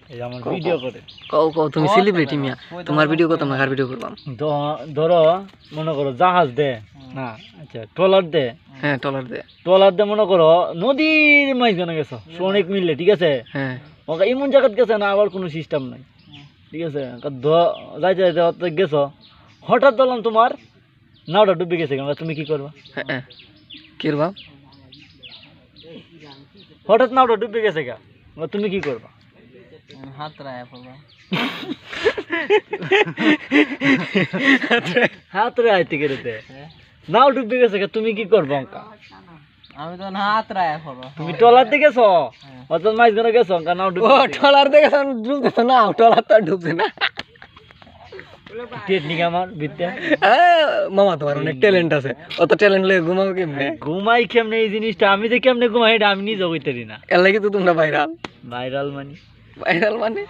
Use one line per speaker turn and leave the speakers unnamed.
এই আমার ভিডিও করে
কও কও তুমি সেলিব্রিটি মিয়া তোমার ভিডিও করতাম না কার ভিডিও করলাম
ধরো মনে করো জাহাজ দে না আচ্ছা ট্রলার দে
হ্যাঁ টলার দে
মনে করো নদীর মাঝখানে গেছো অনেক মিললে ঠিক আছে
হ্যাঁ
ওকে এমন জায়গায় গেছে না আবার কোনো সিস্টেম নাই ঠিক আছে যাইতে যাইতে গেছো হঠাৎ ধরলাম তোমার নাওটা ডুবে গেছে তুমি কি করবা
হ্যাঁ কি করবা
হঠাৎ নাওটা ডুবে গেছে গা তুমি কি করবা
হাত রায়া পড়বা
হাত রে আইতে গেতে নাও ডুবে গেছে গা তুমি কি করবা অঙ্কা
আমি তো হাত রায়া পড়বা
তুমি টলার দিয়ে গেছো অত মাঝখানে গেছো অঙ্কা নাও ডুবে
ও টলার দিয়ে ডুবতে না টলার তো ডুবছে না
টেকনিক আমার বিদ্যা
মামা তোমার অনেক ট্যালেন্ট আছে অত ট্যালেন্ট লয়ে ঘুমাও কেমনে
ঘুমাই কেমনে এই জিনিসটা আমি যে কেমনে ঘুমাই এটা আমি নিজে কইতে পারি না
এর লাগি তো তোমরা ভাইরাল
ভাইরাল মানে
ভাইরাল মানে